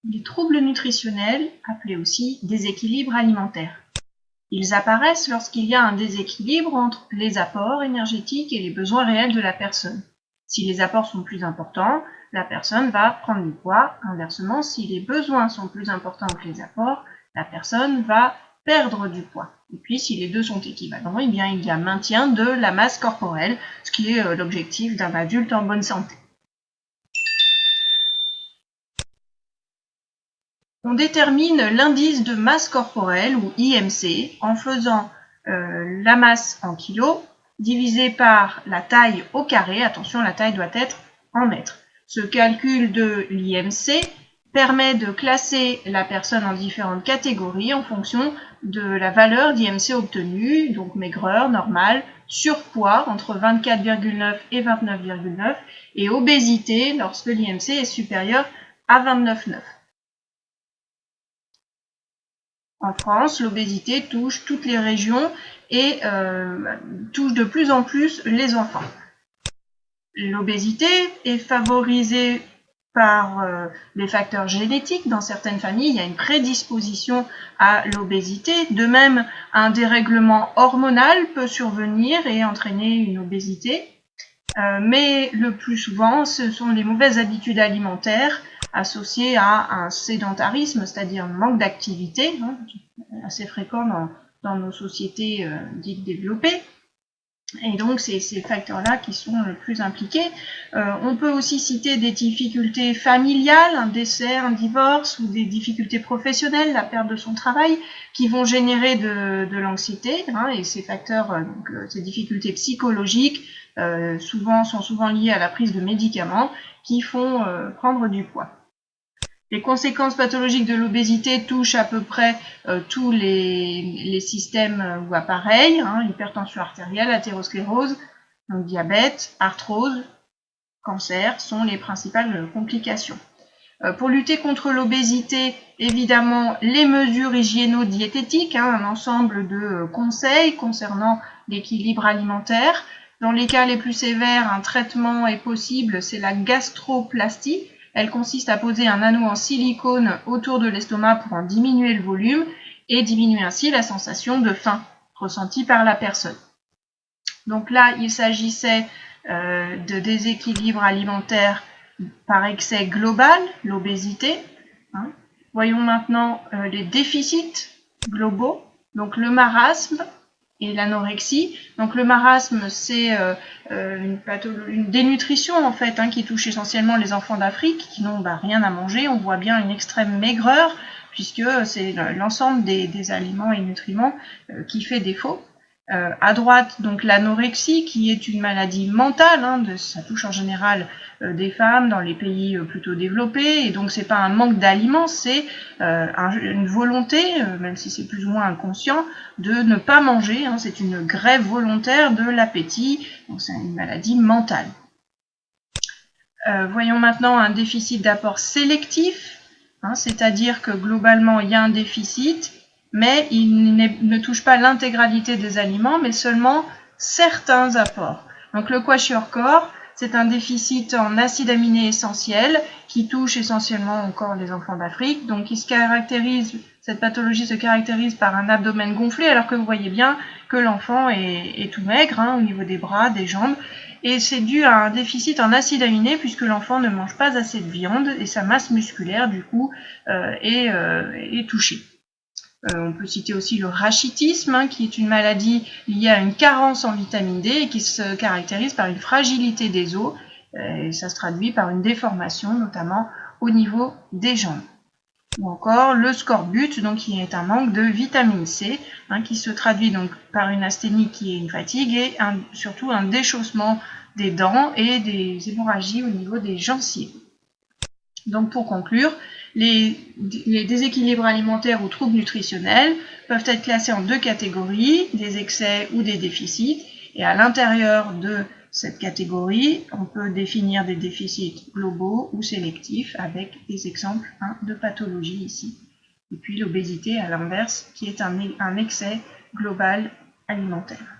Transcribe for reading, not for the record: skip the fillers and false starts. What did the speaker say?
Les troubles nutritionnels, appelés aussi déséquilibres alimentaires. Ils apparaissent lorsqu'il y a un déséquilibre entre les apports énergétiques et les besoins réels de la personne. Si les apports sont plus importants, la personne va prendre du poids. Inversement, si les besoins sont plus importants que les apports, la personne va perdre du poids. Et puis, si les deux sont équivalents, eh bien, il y a maintien de la masse corporelle, ce qui est l'objectif d'un adulte en bonne santé. On détermine l'indice de masse corporelle, ou IMC, en faisant la masse en kilos divisé par la taille au carré. Attention, la taille doit être en mètres. Ce calcul de l'IMC permet de classer la personne en différentes catégories en fonction de la valeur d'IMC obtenue, donc maigreur, normal, surpoids entre 24,9 et 29,9 et obésité lorsque l'IMC est supérieur à 29,9. En France, l'obésité touche toutes les régions et touche de plus en plus les enfants. L'obésité est favorisée par les facteurs génétiques. Dans certaines familles, il y a une prédisposition à l'obésité. De même, un dérèglement hormonal peut survenir et entraîner une obésité. Mais le plus souvent, ce sont les mauvaises habitudes alimentaires associées à un sédentarisme, c'est-à-dire un manque d'activité, assez fréquent dans nos sociétés dites développées. Et donc, c'est ces facteurs-là qui sont le plus impliqués. On peut aussi citer des difficultés familiales, un décès, un divorce, ou des difficultés professionnelles, la perte de son travail, qui vont générer de l'anxiété. Et ces facteurs, ces difficultés psychologiques, sont souvent liées à la prise de médicaments qui font prendre du poids. Les conséquences pathologiques de l'obésité touchent à peu près tous les systèmes ou appareils, hypertension artérielle, athérosclérose, donc diabète, arthrose, cancer sont les principales complications. Pour lutter contre l'obésité, évidemment, les mesures hygiéno-diététiques, un ensemble de conseils concernant l'équilibre alimentaire. Dans les cas les plus sévères, un traitement est possible, c'est la gastroplastie. Elle consiste à poser un anneau en silicone autour de l'estomac pour en diminuer le volume et diminuer ainsi la sensation de faim ressentie par la personne. Donc là, il s'agissait de déséquilibre alimentaire par excès global, l'obésité. Voyons maintenant les déficits globaux, donc le marasme et l'anorexie. Donc le marasme, c'est une dénutrition en fait, qui touche essentiellement les enfants d'Afrique qui n'ont rien à manger. On voit bien une extrême maigreur puisque c'est l'ensemble des aliments et nutriments qui fait défaut. À droite, donc l'anorexie qui est une maladie mentale, ça touche en général des femmes dans les pays plutôt développés, et donc c'est pas un manque d'aliments, c'est une volonté, même si c'est plus ou moins inconscient, de ne pas manger, c'est une grève volontaire de l'appétit, donc c'est une maladie mentale. Voyons maintenant un déficit d'apport sélectif, c'est-à-dire que globalement il y a un déficit, mais il ne touche pas l'intégralité des aliments, mais seulement certains apports. Donc le kwashiorkor, c'est un déficit en acides aminés essentiels qui touche essentiellement encore les enfants d'Afrique. Donc cette pathologie se caractérise par un abdomen gonflé, alors que vous voyez bien que l'enfant est tout maigre au niveau des bras, des jambes. Et c'est dû à un déficit en acides aminés puisque l'enfant ne mange pas assez de viande et sa masse musculaire du coup est touchée. On peut citer aussi le rachitisme, qui est une maladie liée à une carence en vitamine D et qui se caractérise par une fragilité des os. Et ça se traduit par une déformation, notamment au niveau des jambes. Ou encore le scorbut, donc qui est un manque de vitamine C, qui se traduit donc par une asthénie qui est une fatigue et surtout un déchaussement des dents et des hémorragies au niveau des gencives. Donc pour conclure, les déséquilibres alimentaires ou troubles nutritionnels peuvent être classés en deux catégories, des excès ou des déficits. Et à l'intérieur de cette catégorie, on peut définir des déficits globaux ou sélectifs avec des exemples de pathologies ici. Et puis l'obésité à l'inverse, qui est un excès global alimentaire.